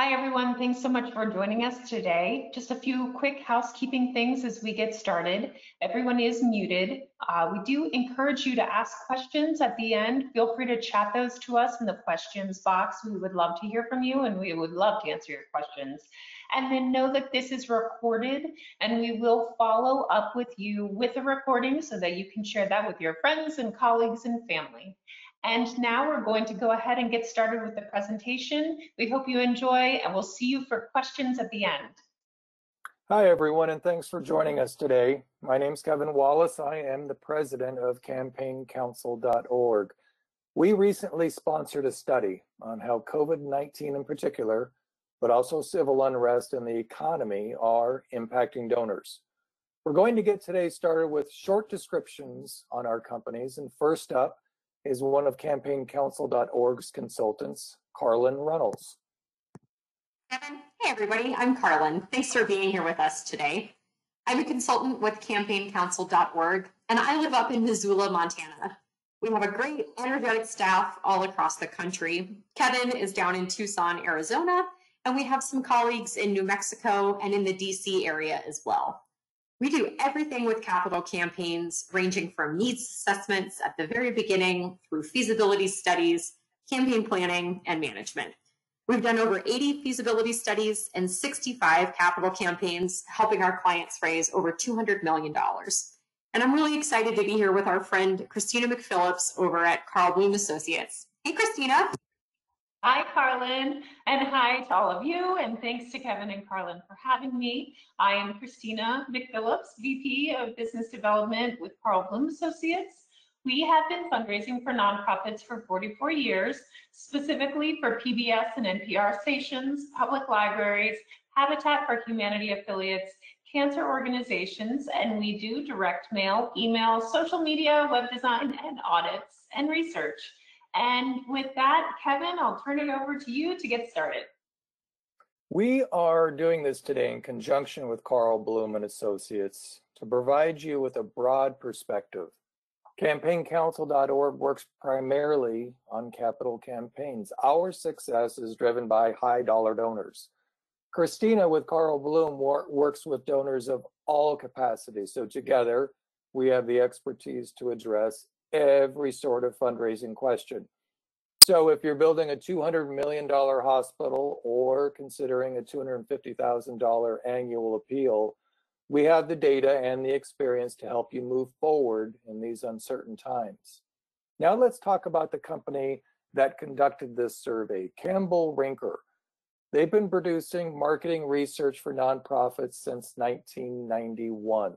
Hi, everyone. Thanks so much for joining us today. Just a few quick housekeeping things as we get started. Everyone is muted. We do encourage you to ask questions at the end. Feel free to chat those to us in the questions box. We would love to hear from you and we would love to answer your questions. And then know that this is recorded and we will follow up with you with a recording so that you can share that with your friends and colleagues and family. And now we're going to go ahead and get started with the presentation. We hope you enjoy, and we'll see you for questions at the end. Hi, everyone, and thanks for joining us today. My name is Kevin Wallace. I am the president of campaigncouncil.org. We recently sponsored a study on how COVID-19 in particular, but also civil unrest and the economy are impacting donors. We're going to get today started with short descriptions on our companies, and first up is one of campaigncouncil.org's consultants, Carlin Runnels. Kevin, hey everybody, I'm Carlin. Thanks for being here with us today. I'm a consultant with campaigncouncil.org, and I live up in Missoula, Montana. We have a great, energetic staff all across the country. Kevin is down in Tucson, Arizona, and we have some colleagues in New Mexico and in the DC area as well. We do everything with capital campaigns, ranging from needs assessments at the very beginning through feasibility studies, campaign planning, and management. We've done over 80 feasibility studies and 65 capital campaigns, helping our clients raise over $200 million. And I'm really excited to be here with our friend, Christina McPhillips over at Carl Bloom Associates. Hey, Christina. Hi, Carlin, and hi to all of you, and thanks to Kevin and Carlin for having me. I am Christina McPhillips, VP of Business Development with Carl Bloom Associates. We have been fundraising for nonprofits for 44 years, specifically for PBS and NPR stations, public libraries, Habitat for Humanity affiliates, cancer organizations, and we do direct mail, email, social media, web design, and audits and research. And with that, Kevin, I'll turn it over to you to get started. We are doing this today in conjunction with Carl Bloom and Associates to provide you with a broad perspective. CampaignCouncil.org works primarily on capital campaigns. Our success is driven by high dollar donors. Christina with Carl Bloom works with donors of all capacities. So together, we have the expertise to address every sort of fundraising question. So if you're building a $200 million hospital or considering a $250,000 annual appeal, we have the data and the experience to help you move forward in these uncertain times. Now let's talk about the company that conducted this survey, Campbell Rinker. They've been producing marketing research for nonprofits since 1991.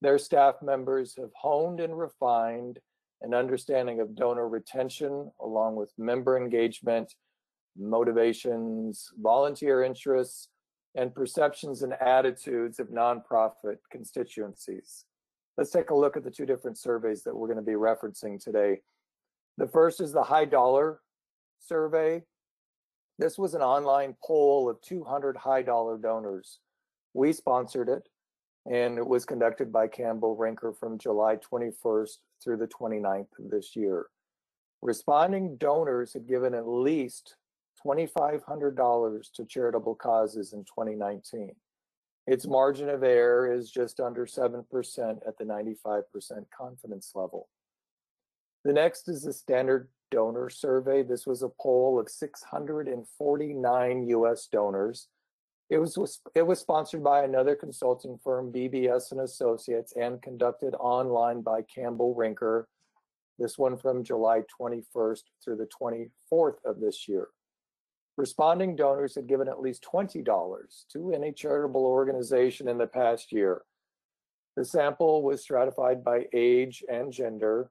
Their staff members have honed and refined an understanding of donor retention, along with member engagement, motivations, volunteer interests, and perceptions and attitudes of nonprofit constituencies. Let's take a look at the two different surveys that we're going to be referencing today. The first is the high dollar survey. This was an online poll of 200 high dollar donors. We sponsored it, and it was conducted by Campbell Rinker from July 21st through the 29th of this year. Responding donors had given at least $2,500 to charitable causes in 2019. Its margin of error is just under 7% at the 95% confidence level. The next is the standard donor survey. This was a poll of 649 US donors. It was sponsored by another consulting firm, BBS and Associates, and conducted online by Campbell Rinker. This one from July 21st through the 24th of this year. Responding donors had given at least $20 to any charitable organization in the past year. The sample was stratified by age and gender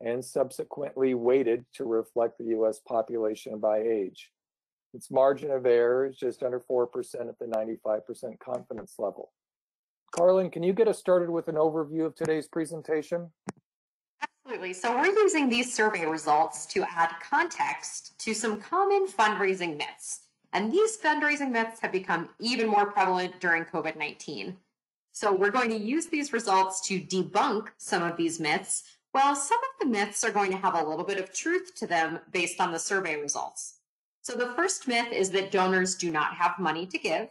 and subsequently weighted to reflect the US population by age. Its margin of error is just under 4% at the 95% confidence level. Carlin, can you get us started with an overview of today's presentation? Absolutely. So we're using these survey results to add context to some common fundraising myths. And these fundraising myths have become even more prevalent during COVID-19. So we're going to use these results to debunk some of these myths, while some of the myths are going to have a little bit of truth to them based on the survey results. So the first myth is that donors do not have money to give.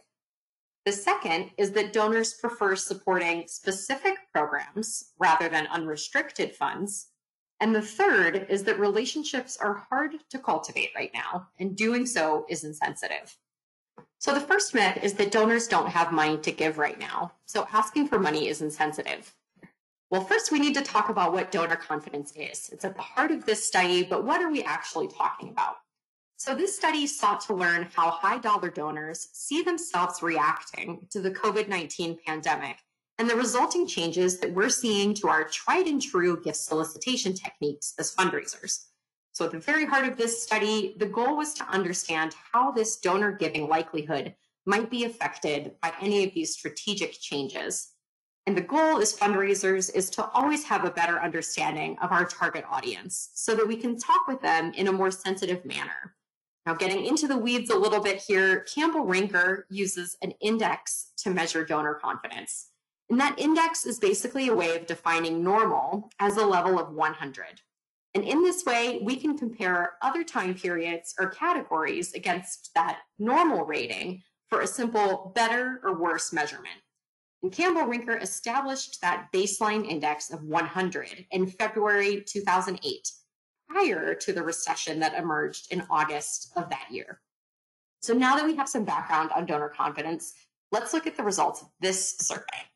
The second is that donors prefer supporting specific programs rather than unrestricted funds. And the third is that relationships are hard to cultivate right now, and doing so is insensitive. So the first myth is that donors don't have money to give right now, so asking for money is insensitive. Well, first we need to talk about what donor confidence is. It's at the heart of this study, but what are we actually talking about? So this study sought to learn how high-dollar donors see themselves reacting to the COVID-19 pandemic and the resulting changes that we're seeing to our tried and true gift solicitation techniques as fundraisers. So at the very heart of this study, the goal was to understand how this donor giving likelihood might be affected by any of these strategic changes. And the goal as fundraisers is to always have a better understanding of our target audience so that we can talk with them in a more sensitive manner. Now, getting into the weeds a little bit here, Campbell Rinker uses an index to measure donor confidence. And that index is basically a way of defining normal as a level of 100. And in this way, we can compare other time periods or categories against that normal rating for a simple better or worse measurement. And Campbell Rinker established that baseline index of 100 in February 2008. Prior to the recession that emerged in August of that year. So now that we have some background on donor confidence, let's look at the results of this survey.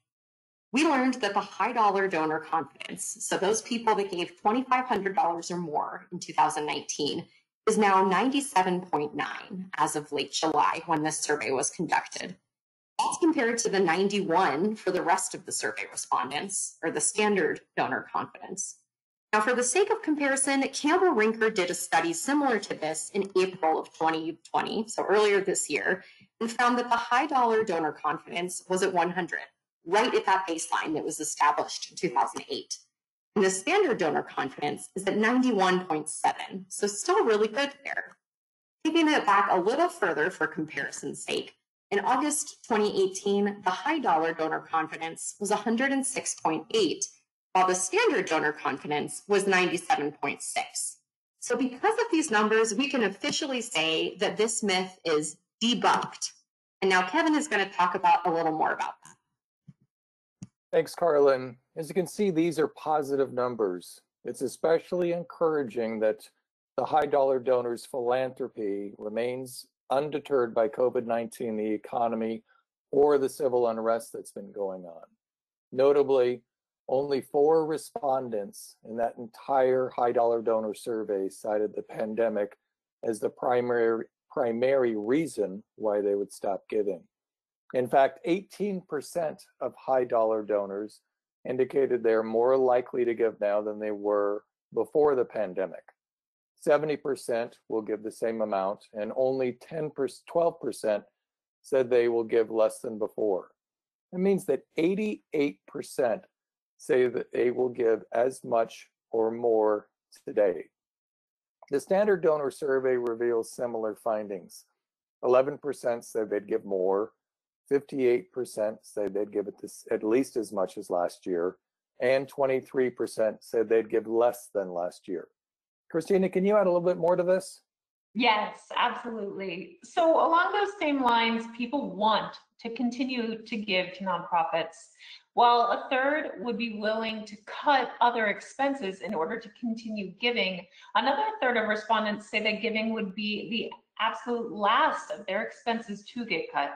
We learned that the high-dollar donor confidence, so those people that gave $2,500 or more in 2019, is now 97.9 as of late July when this survey was conducted. That's compared to the 91 for the rest of the survey respondents, or the standard donor confidence. Now, for the sake of comparison, Campbell Rinker did a study similar to this in April of 2020, so earlier this year, and found that the high-dollar donor confidence was at 100, right at that baseline that was established in 2008. And the standard donor confidence is at 91.7, so still really good there. Taking it back a little further for comparison's sake, in August 2018, the high-dollar donor confidence was 106.8, while the standard donor confidence was 97.6. So because of these numbers, we can officially say that this myth is debunked. And now Kevin is going to talk about a little more about that. Thanks, Carlin. As you can see, these are positive numbers. It's especially encouraging that the high-dollar donors' philanthropy remains undeterred by COVID-19, the economy, or the civil unrest that's been going on. Notably, only 4 respondents in that entire high-dollar donor survey cited the pandemic as the primary reason why they would stop giving. In fact, 18% of high-dollar donors indicated they're more likely to give now than they were before the pandemic. 70% will give the same amount, and only 12% said they will give less than before. It means that 88% say that they will give as much or more today. The standard donor survey reveals similar findings. 11% said they'd give more, 58% said they'd give at least as much as last year, and 23% said they'd give less than last year. Christina, can you add a little bit more to this? Yes, absolutely. So along those same lines, people want to continue to give to nonprofits, while a third would be willing to cut other expenses in order to continue giving. Another third of respondents say that giving would be the absolute last of their expenses to get cut.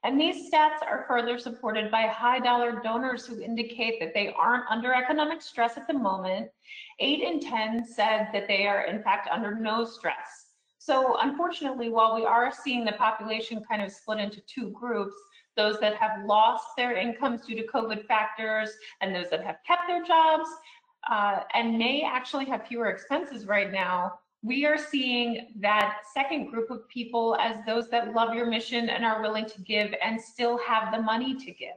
And these stats are further supported by high-dollar donors who indicate that they aren't under economic stress at the moment. 8 in 10 said that they are, in fact, under no stress. So unfortunately, while we are seeing the population kind of split into 2 groups, those that have lost their incomes due to COVID factors and those that have kept their jobs and may actually have fewer expenses right now, we are seeing that second group of people as those that love your mission and are willing to give and still have the money to give.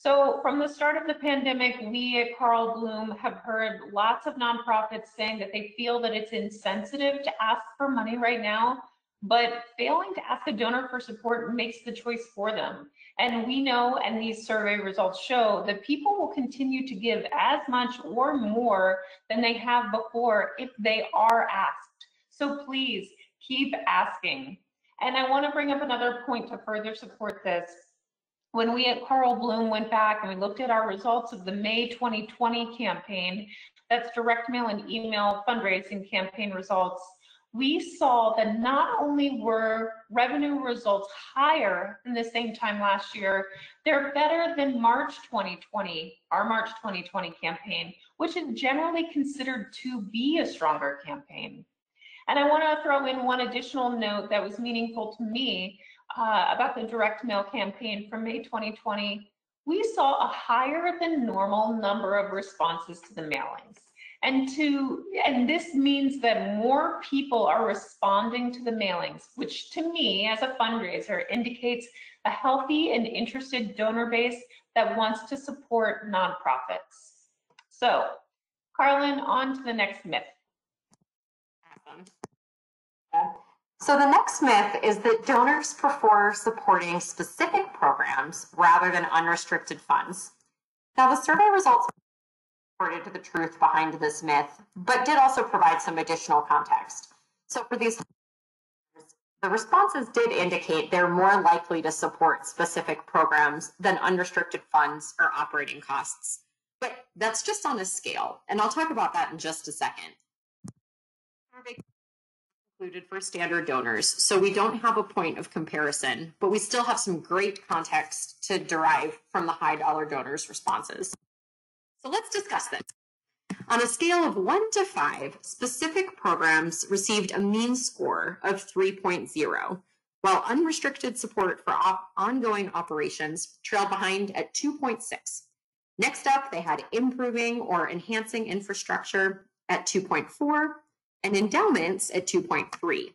So from the start of the pandemic, we at Carl Bloom have heard lots of nonprofits saying that they feel that it's insensitive to ask for money right now, but failing to ask a donor for support makes the choice for them. And we know, and these survey results show, that people will continue to give as much or more than they have before if they are asked. So please keep asking. And I want to bring up another point to further support this. When we at Carl Bloom went back and we looked at our results of the May 2020 campaign, that's direct mail and email fundraising campaign results, we saw that not only were revenue results higher than the same time last year, they're better than March 2020, our March 2020 campaign, which is generally considered to be a stronger campaign. And I want to throw in one additional note that was meaningful to me about the direct mail campaign from May 2020. We saw a higher than normal number of responses to the mailings. And this means that more people are responding to the mailings, which to me as a fundraiser indicates a healthy and interested donor base that wants to support nonprofits. So, Carlin, on to the next myth. Awesome. So the next myth is that donors prefer supporting specific programs rather than unrestricted funds. Now, the survey results reported to the truth behind this myth, but did also provide some additional context. So for these, the responses did indicate they're more likely to support specific programs than unrestricted funds or operating costs. But that's just on a scale, and I'll talk about that in just a second. Included for standard donors, so we don't have a point of comparison, but we still have some great context to derive from the high dollar donors' responses. So let's discuss this. On a scale of 1 to 5, specific programs received a mean score of 3.0, while unrestricted support for ongoing operations trailed behind at 2.6. Next up, they had improving or enhancing infrastructure at 2.4, and endowments at 2.3.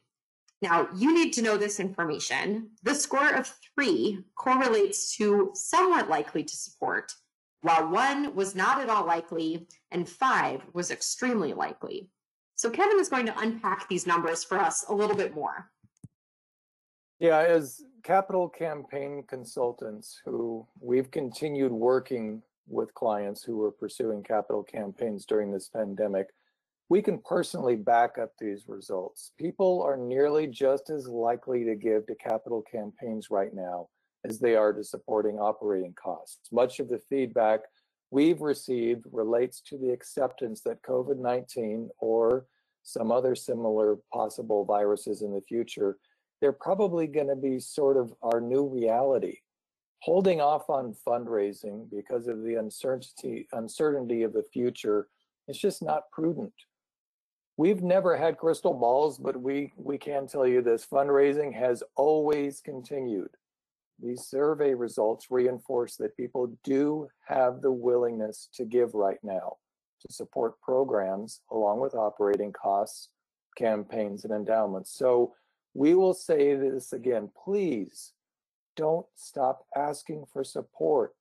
Now, you need to know this information. The score of 3 correlates to somewhat likely to support, while 1 was not at all likely and 5 was extremely likely. So Kevin is going to unpack these numbers for us a little bit more. Yeah, as capital campaign consultants who we've continued working with clients who were pursuing capital campaigns during this pandemic, we can personally back up these results. People are nearly just as likely to give to capital campaigns right now as they are to supporting operating costs. Much of the feedback we've received relates to the acceptance that COVID-19 or some other similar possible viruses in the future, they're probably going to be sort of our new reality. Holding off on fundraising because of the uncertainty of the future is just not prudent. We've never had crystal balls, but we can tell you this: fundraising has always continued. These survey results reinforce that people do have the willingness to give right now to support programs along with operating costs, campaigns, and endowments. So we will say this again: please don't stop asking for support,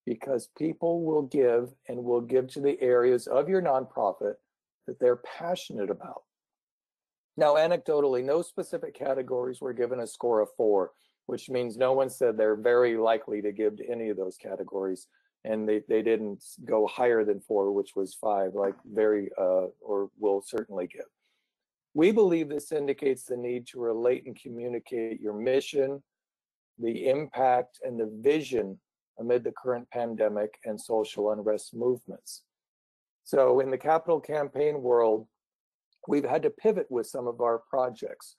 because people will give and will give to the areas of your nonprofit that they're passionate about. Now, anecdotally, no specific categories were given a score of 4, which means no one said they're very likely to give to any of those categories, and they didn't go higher than 4, which was 5, like very or will certainly give. We believe this indicates the need to relate and communicate your mission, the impact, and the vision amid the current pandemic and social unrest movements. So in the capital campaign world, we've had to pivot with some of our projects.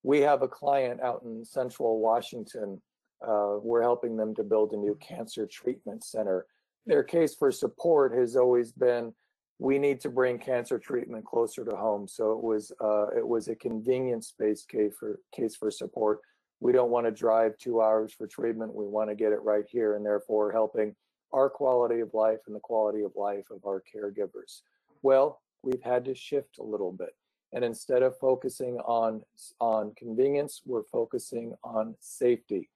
We have a client out in Central Washington. We're helping them to build a new cancer treatment center. Their case for support has always been, we need to bring cancer treatment closer to home. So it was a convenience-based case for support. We don't want to drive 2 hours for treatment. We want to get it right here, and therefore helping our quality of life and the quality of life of our caregivers. Well, we've had to shift a little bit. And instead of focusing on convenience, we're focusing on safety.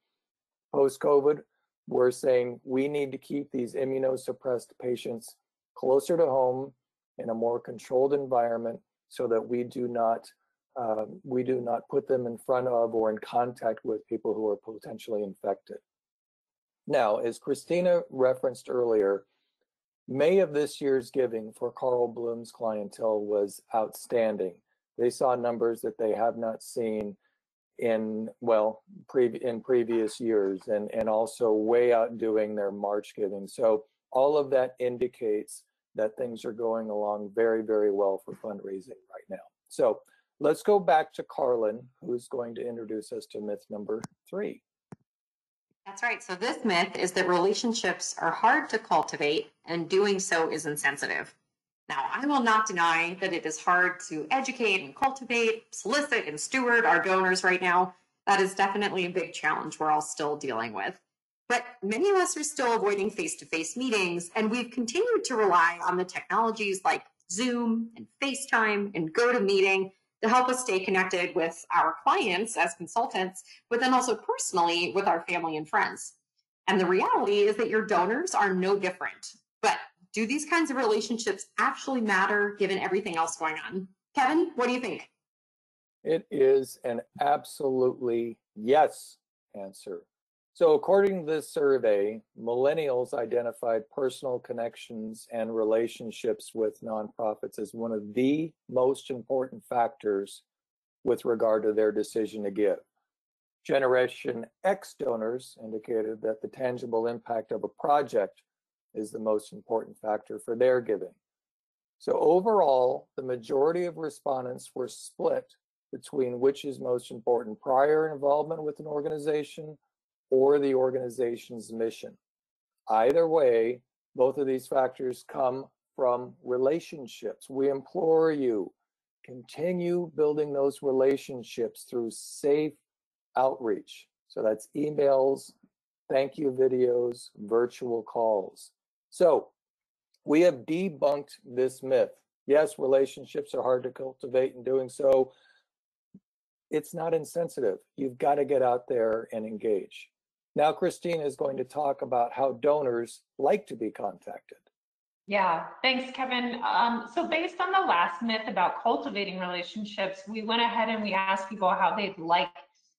Post-COVID, we're saying we need to keep these immunosuppressed patients closer to home in a more controlled environment so that we do not put them in front of or in contact with people who are potentially infected. Now, as Christina referenced earlier, May of this year's giving for Carl Bloom's clientele was outstanding. They saw numbers that they have not seen in, well, in previous years, and also way outdoing their March giving. So all of that indicates that things are going along very, very well for fundraising right now. So let's go back to Carlin, who's going to introduce us to myth number 3. That's right. So this myth is that relationships are hard to cultivate and doing so is insensitive. Now, I will not deny that it is hard to educate and cultivate, solicit and steward our donors right now. That is definitely a big challenge we're all still dealing with. But many of us are still avoiding face-to-face meetings, and we've continued to rely on the technologies like Zoom and FaceTime and GoToMeeting to help us stay connected with our clients as consultants, but then also personally with our family and friends. And the reality is that your donors are no different. But do these kinds of relationships actually matter given everything else going on? Kevin, what do you think? It is an absolutely yes answer. So according to this survey, millennials identified personal connections and relationships with nonprofits as one of the most important factors with regard to their decision to give. Generation X donors indicated that the tangible impact of a project is the most important factor for their giving. So overall, the majority of respondents were split between which is most important, prior involvement with an organization or the organization's mission. Either way, both of these factors come from relationships. We implore you, continue building those relationships through safe outreach. So that's emails, thank you videos, virtual calls. So we have debunked this myth. Yes, relationships are hard to cultivate, in doing so, it's not insensitive. You've got to get out there and engage. Now, Christina is going to talk about how donors like to be contacted. Yeah, thanks, Kevin. So based on the last myth about cultivating relationships, we went ahead and we asked people how they'd like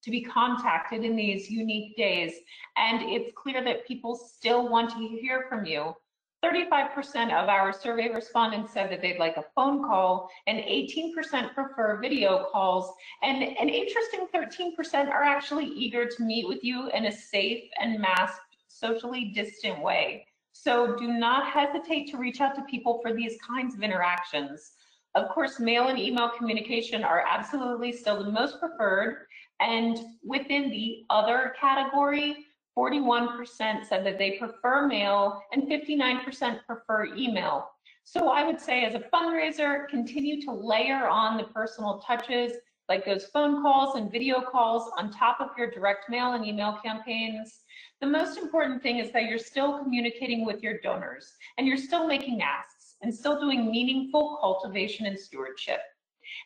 to be contacted in these unique days. And it's clear that people still want to hear from you. 35% of our survey respondents said that they'd like a phone call, and 18% prefer video calls, and an interesting 13% are actually eager to meet with you in a safe and masked, socially distant way. So do not hesitate to reach out to people for these kinds of interactions. Of course, mail and email communication are absolutely still the most preferred, and within the other category, 41% said that they prefer mail and 59% prefer email. So I would say as a fundraiser, continue to layer on the personal touches like those phone calls and video calls on top of your direct mail and email campaigns. The most important thing is that you're still communicating with your donors and you're still making asks and still doing meaningful cultivation and stewardship.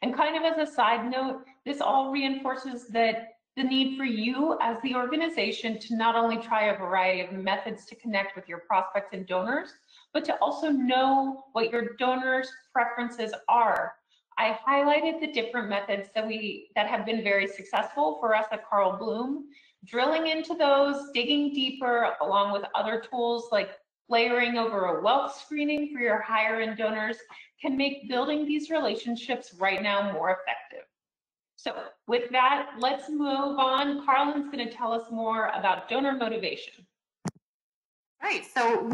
And kind of as a side note, this all reinforces that the need for you as the organization to not only try a variety of methods to connect with your prospects and donors, but to also know what your donors' preferences are. I highlighted the different methods that have been very successful for us at Carl Bloom. Drilling into those, digging deeper, along with other tools like layering over a wealth screening for your higher end donors, can make building these relationships right now more effective. So with that, let's move on. Carlin's going to tell us more about donor motivation. Right. So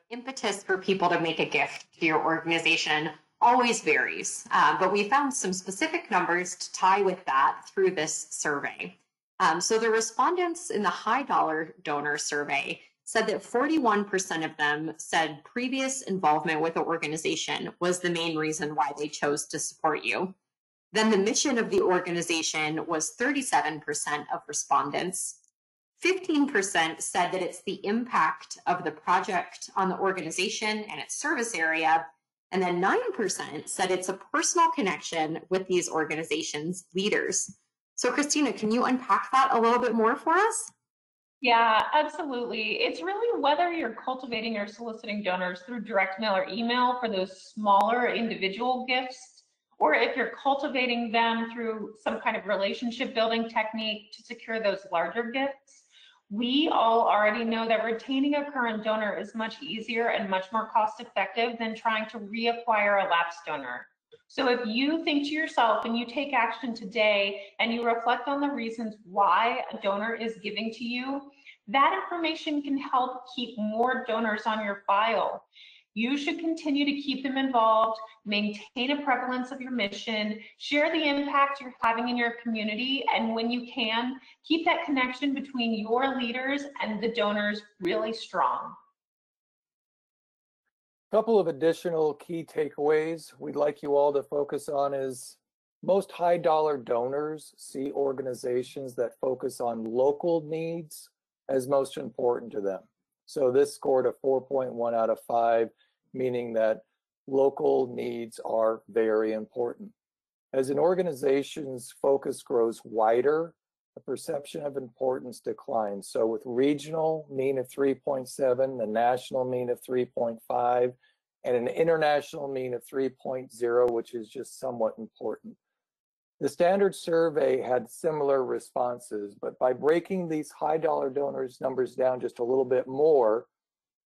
impetus for people to make a gift to your organization always varies, but we found some specific numbers to tie with that through this survey. So the respondents in the high dollar donor survey said that 41% of them said previous involvement with the organization was the main reason why they chose to support you. Then the mission of the organization was 37% of respondents. 15% said that it's the impact of the project on the organization and its service area. And then 9% said it's a personal connection with these organizations' leaders. So Christina, can you unpack that a little bit more for us? Yeah, absolutely. It's really whether you're cultivating or soliciting donors through direct mail or email for those smaller individual gifts, or if you're cultivating them through some kind of relationship building technique to secure those larger gifts. We all already know that retaining a current donor is much easier and much more cost effective than trying to reacquire a lapsed donor. So if you think to yourself and you take action today and you reflect on the reasons why a donor is giving to you, that information can help keep more donors on your file. You should continue to keep them involved, maintain a prevalence of your mission, share the impact you're having in your community, and when you can, keep that connection between your leaders and the donors really strong. A couple of additional key takeaways we'd like you all to focus on is most high dollar donors see organizations that focus on local needs as most important to them. So this scored a 4.1 out of 5, meaning that local needs are very important. As an organization's focus grows wider, the perception of importance declines. So with regional mean of 3.7, the national mean of 3.5, and an international mean of 3.0, which is just somewhat important. The standard survey had similar responses, but by breaking these high dollar donors numbers down just a little bit more,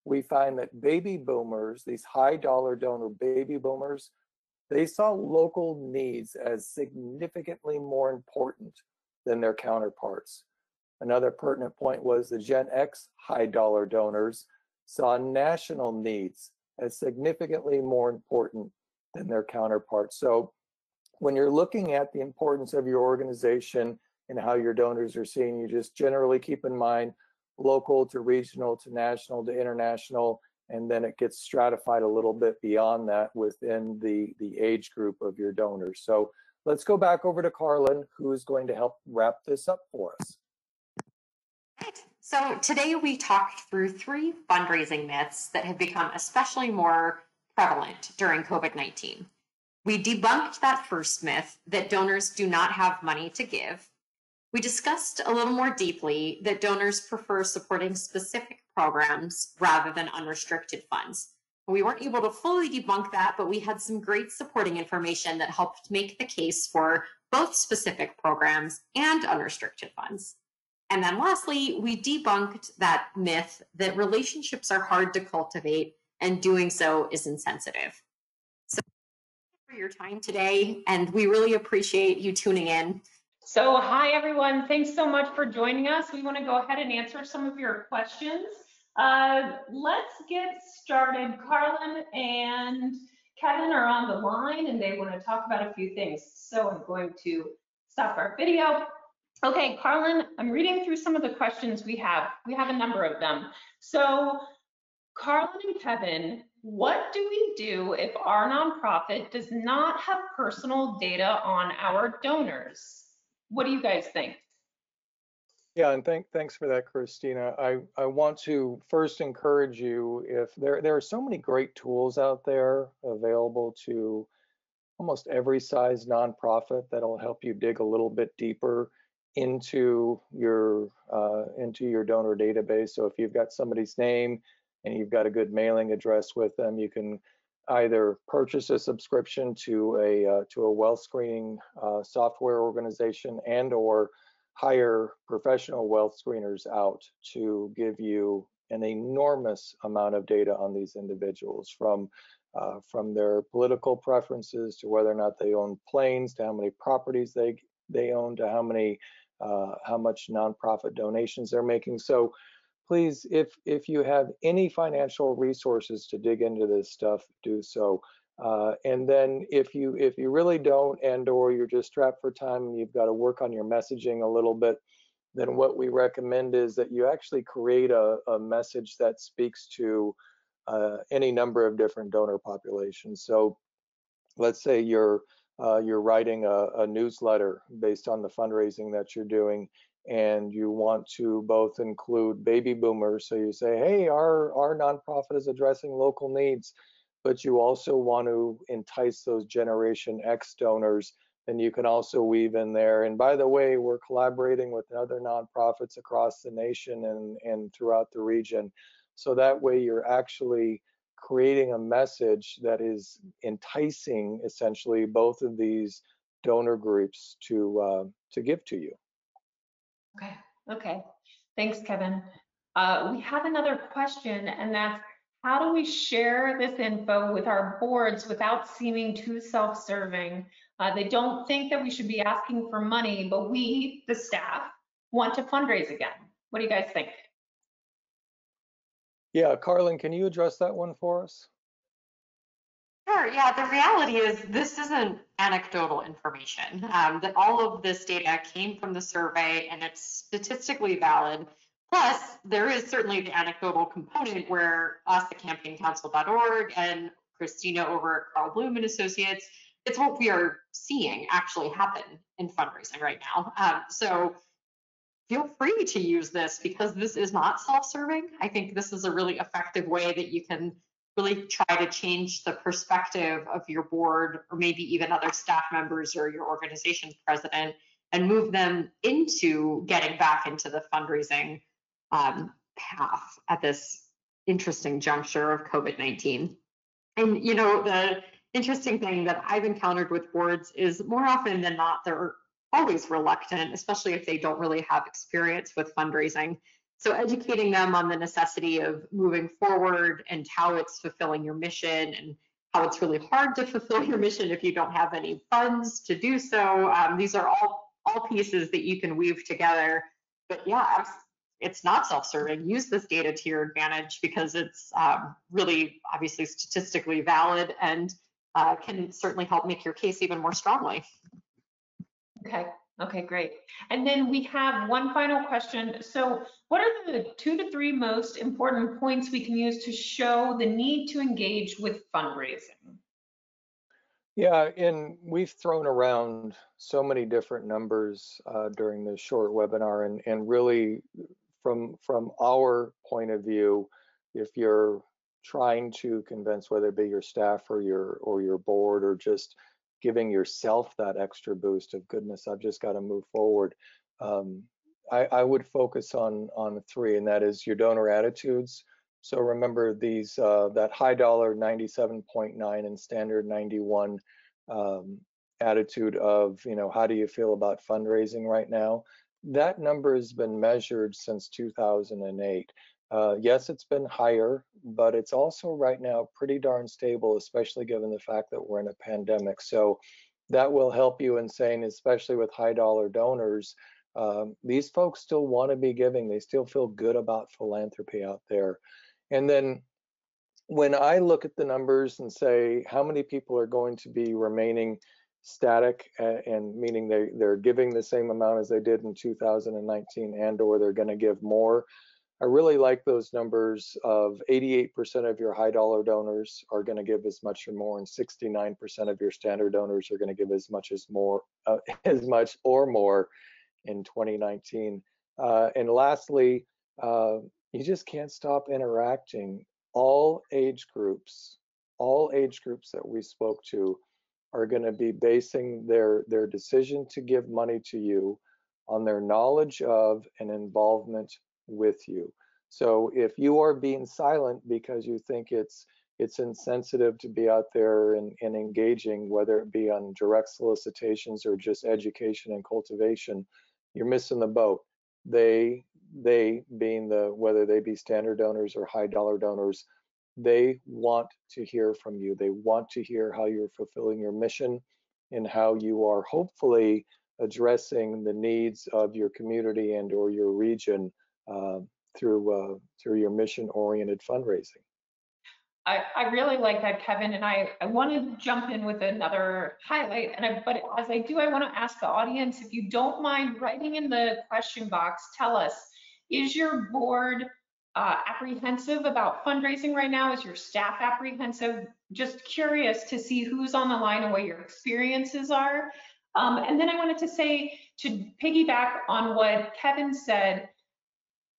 we find that baby boomers, these high dollar donor baby boomers, they saw local needs as significantly more important than their counterparts. Another pertinent point was the Gen X high dollar donors saw national needs as significantly more important than their counterparts. So when you're looking at the importance of your organization and how your donors are seeing you, just generally keep in mind local to regional to national to international, and then it gets stratified a little bit beyond that within the age group of your donors. So let's go back over to Carlin, who is going to help wrap this up for us. Right. So today we talked through 3 fundraising myths that have become especially more prevalent during COVID-19. We debunked that first myth that donors do not have money to give. We discussed a little more deeply that donors prefer supporting specific programs rather than unrestricted funds. We weren't able to fully debunk that, but we had some great supporting information that helped make the case for both specific programs and unrestricted funds. And then lastly, we debunked that myth that relationships are hard to cultivate and doing so is insensitive. So thank you for your time today, and we really appreciate you tuning in. So hi everyone, thanks so much for joining us. We want to go ahead and answer some of your questions. Let's get started. Carlin and Kevin are on the line and they want to talk about a few things. So I'm going to stop our video. Okay, Carlin, I'm reading through some of the questions we have. We have a number of them. So Carlin and Kevin, what do we do if our nonprofit does not have personal data on our donors? What do you guys think? Yeah, and thanks for that, Christina. I want to first encourage you, if there are so many great tools out there available to almost every size nonprofit that'll help you dig a little bit deeper into your donor database. So if you've got somebody's name and you've got a good mailing address with them, you can either purchase a subscription to a wealth screening software organization and or hire professional wealth screeners out to give you an enormous amount of data on these individuals, from their political preferences to whether or not they own planes, to how many properties they own, to how much nonprofit donations they're making. So please, if you have any financial resources to dig into this stuff, do so. And then if you really don't, and or you're just strapped for time and you've got to work on your messaging a little bit, then what we recommend is that you actually create a message that speaks to any number of different donor populations. So let's say you're writing a newsletter based on the fundraising that you're doing, and you want to both include baby boomers. So you say, hey, our nonprofit is addressing local needs, but you also want to entice those Generation X donors, then you can also weave in there, and by the way, we're collaborating with other nonprofits across the nation and throughout the region. So that way you're actually creating a message that is enticing essentially both of these donor groups to give to you. Okay. Thanks, Kevin. We have another question, and that's, how do we share this info with our boards without seeming too self-serving? They don't think that we should be asking for money, but we, the staff, want to fundraise again. What do you guys think? Yeah, Carlin, can you address that one for us? Sure. Yeah, the reality is this isn't anecdotal information. That all of this data came from the survey and it's statistically valid. Plus, there is certainly the anecdotal component where us at campaignCouncil.org and Christina over at Carl Bloom and Associates, it's what we are seeing actually happen in fundraising right now. So feel free to use this because this is not self-serving. I think this is a really effective way that you can really try to change the perspective of your board or maybe even other staff members or your organization's president and move them into getting back into the fundraising path at this interesting juncture of COVID-19. And you know, the interesting thing that I've encountered with boards is more often than not, they're always reluctant, especially if they don't really have experience with fundraising. So educating them on the necessity of moving forward and how it's fulfilling your mission and how it's really hard to fulfill your mission if you don't have any funds to do so. These are all pieces that you can weave together. But yeah, it's not self-serving. Use this data to your advantage because it's really obviously statistically valid and can certainly help make your case even more strongly. Okay, great. And then we have one final question. So what are the 2 to 3 most important points we can use to show the need to engage with fundraising? Yeah, and we've thrown around so many different numbers during this short webinar, and really from our point of view, if you're trying to convince whether it be your staff or your board or just giving yourself that extra boost of goodness, I've just got to move forward. I would focus on 3, and that is your donor attitudes. So remember these that high dollar 97.9 and standard 91 attitude of, you know, how do you feel about fundraising right now? That number has been measured since 2008. Yes, it's been higher, but it's also right now pretty darn stable, especially given the fact that we're in a pandemic. So that will help you in saying, especially with high dollar donors, these folks still want to be giving. They still feel good about philanthropy out there. And then when I look at the numbers and say how many people are going to be remaining static, and meaning they're giving the same amount as they did in 2019 and or they're going to give more, I really like those numbers of 88% of your high dollar donors are going to give as much or more, and 69% of your standard donors are going to give as much or more in 2019. And lastly, you just can't stop interacting. All age groups that we spoke to are going to be basing their decision to give money to you on their knowledge of and involvement with you. So if you are being silent because you think it's insensitive to be out there and engaging, whether it be on direct solicitations or just education and cultivation, you're missing the boat. They being whether they be standard donors or high dollar donors, they want to hear from you. They want to hear how you're fulfilling your mission and how you are hopefully addressing the needs of your community and or your region through your mission-oriented fundraising. I really like that, Kevin, and I want to jump in with another highlight. But as I do, I want to ask the audience, if you don't mind writing in the question box, tell us, is your board apprehensive about fundraising right now? Is your staff apprehensive? Just curious to see who's on the line and what your experiences are. And then I wanted to say, to piggyback on what Kevin said,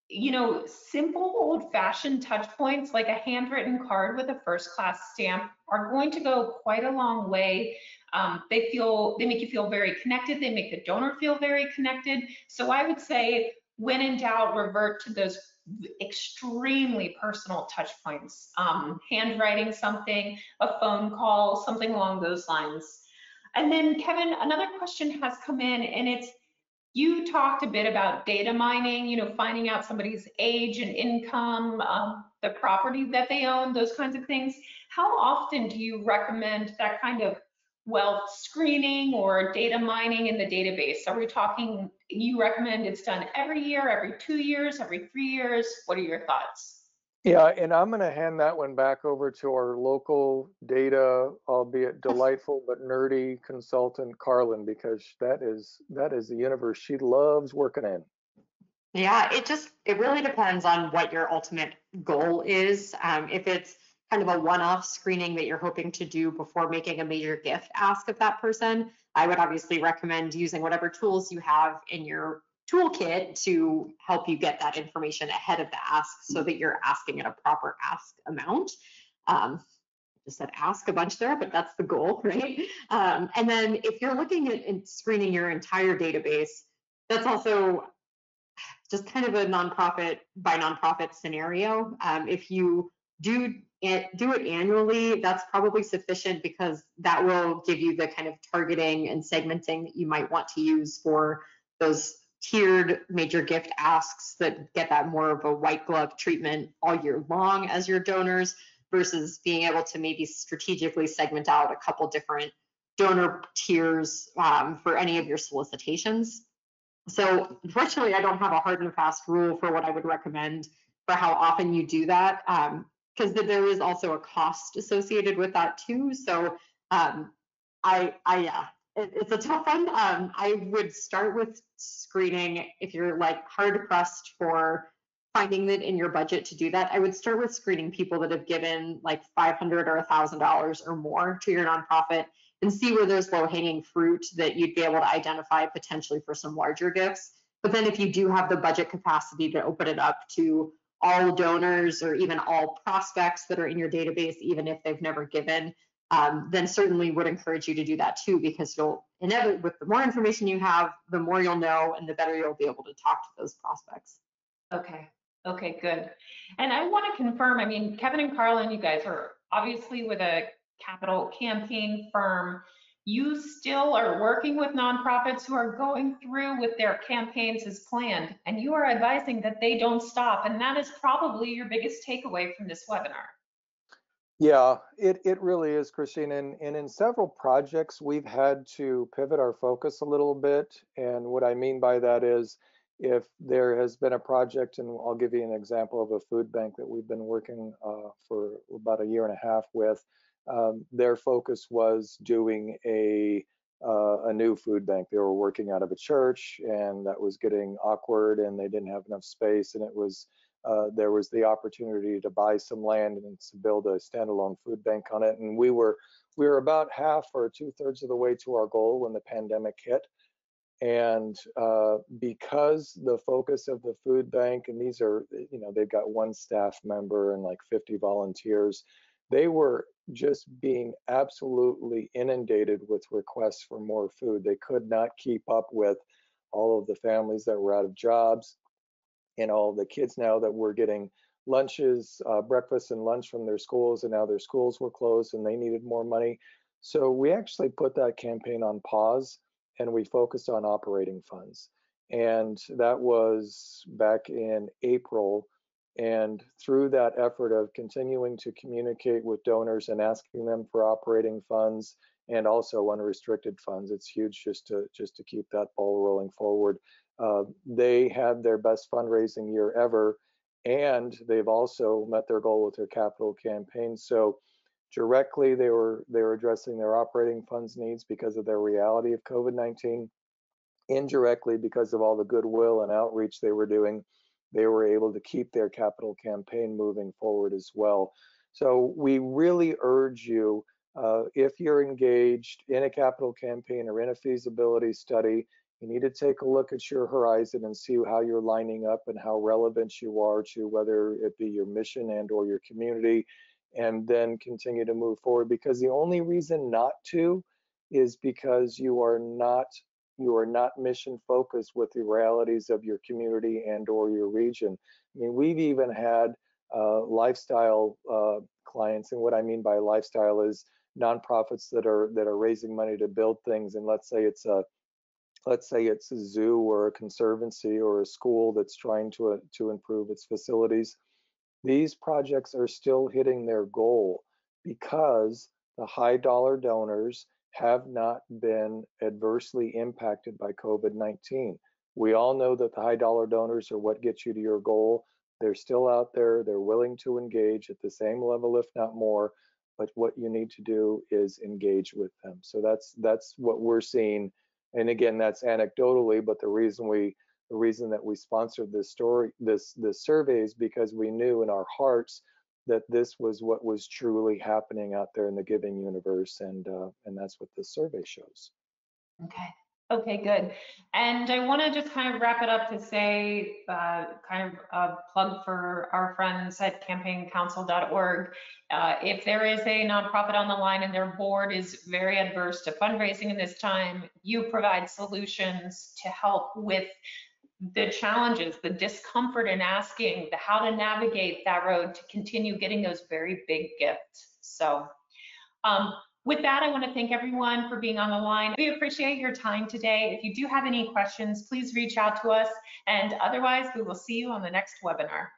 you know, simple old-fashioned touch points like a handwritten card with a first-class stamp are going to go quite a long way. They make you feel very connected. They make the donor feel very connected. So I would say, when in doubt, revert to those extremely personal touch points. Handwriting something, a phone call, something along those lines. And then Kevin, another question has come in, and it's, You talked a bit about data mining, finding out somebody's age and income, the property that they own, those kinds of things. How often do you recommend that kind of wealth screening or data mining in the database? Are we talking, you recommend it's done every year, every 2 years, every 3 years? What are your thoughts? Yeah, and I'm going to hand that one back over to our local data, albeit delightful but nerdy consultant, Carlin, because that is the universe she loves working in. Yeah, it really depends on what your ultimate goal is. If it's kind of a one-off screening that you're hoping to do before making a major gift ask of that person, I would obviously recommend using whatever tools you have in your toolkit to help you get that information ahead of the ask so that you're asking at a proper ask amount. Just said ask a bunch there, but that's the goal, right? And then if you're looking at screening your entire database, that's also just kind of a nonprofit by nonprofit scenario. If you do it annually, that's probably sufficient because that will give you the kind of targeting and segmenting that you might want to use for those tiered major gift asks that get that more of a white glove treatment all year long as your donors, versus being able to maybe strategically segment out a couple different donor tiers for any of your solicitations. So unfortunately, I don't have a hard and fast rule for what I would recommend for how often you do that, because there is also a cost associated with that too. So it's a tough one. I would start with screening if you're like hard pressed for finding that in your budget to do that. I would start with screening people that have given like $500 or $1,000 or more to your nonprofit, and see where there's low-hanging fruit that you'd be able to identify potentially for some larger gifts. But then if you do have the budget capacity to open it up to all donors or even all prospects that are in your database, even if they've never given, then certainly would encourage you to do that too, because you'll inevitably, with the more information you have, the more you'll know and the better you'll be able to talk to those prospects. Okay, good. And I want to confirm, I mean, Kevin and Carlin, you guys are obviously with a capital campaign firm. You still are working with nonprofits who are going through with their campaigns as planned, and you are advising that they don't stop. And that is probably your biggest takeaway from this webinar. Yeah, it really is, Christine. And in several projects, we've had to pivot our focus a little bit. And what I mean by that is, if there has been a project, and I'll give you an example of a food bank that we've been working for about a year and a half with, their focus was doing a new food bank. They were working out of a church, and that was getting awkward, and they didn't have enough space, and it was there was the opportunity to buy some land and to build a standalone food bank on it. And we were about half or 2/3 of the way to our goal when the pandemic hit. And because the focus of the food bank, and these are, they've got one staff member and like 50 volunteers, they were just being absolutely inundated with requests for more food. They could not keep up with all of the families that were out of jobs, and all the kids now that were getting lunches, breakfast and lunch from their schools, and now their schools were closed and they needed more money. So we actually put that campaign on pause, and we focused on operating funds. And that was back in April. And through that effort of continuing to communicate with donors and asking them for operating funds and also unrestricted funds, it's huge just to keep that ball rolling forward. They had their best fundraising year ever, and they've also met their goal with their capital campaign. So directly, they were addressing their operating funds needs because of their reality of COVID-19. Indirectly, because of all the goodwill and outreach they were doing, they were able to keep their capital campaign moving forward as well. So we really urge you, if you're engaged in a capital campaign or in a feasibility study, you need to take a look at your horizon and see how you're lining up and how relevant you are to whether it be your mission and or your community, and then continue to move forward. Because the only reason not to is because you are not mission focused with the realities of your community and or your region. I mean, we've even had lifestyle clients, and what I mean by lifestyle is nonprofits that are raising money to build things. And let's say it's a let's say it's a zoo or a conservancy or a school that's trying to improve its facilities, these projects are still hitting their goal because the high dollar donors have not been adversely impacted by COVID-19. We all know that the high dollar donors are what gets you to your goal. They're still out there. They're willing to engage at the same level, if not more. But what you need to do is engage with them. So that's what we're seeing. And again, that's anecdotally, but the reason that we sponsored this survey is because we knew in our hearts that this was what was truly happening out there in the giving universe, and that's what this survey shows. Okay, good. And I want to just kind of wrap it up to say, kind of a plug for our friends at campaignCouncil.org. If there is a nonprofit on the line and their board is very adverse to fundraising in this time, you provide solutions to help with the challenges, the discomfort in asking, the how to navigate that road to continue getting those very big gifts. So with that, I want to thank everyone for being on the line. We appreciate your time today. If you do have any questions, please reach out to us. And otherwise, we will see you on the next webinar.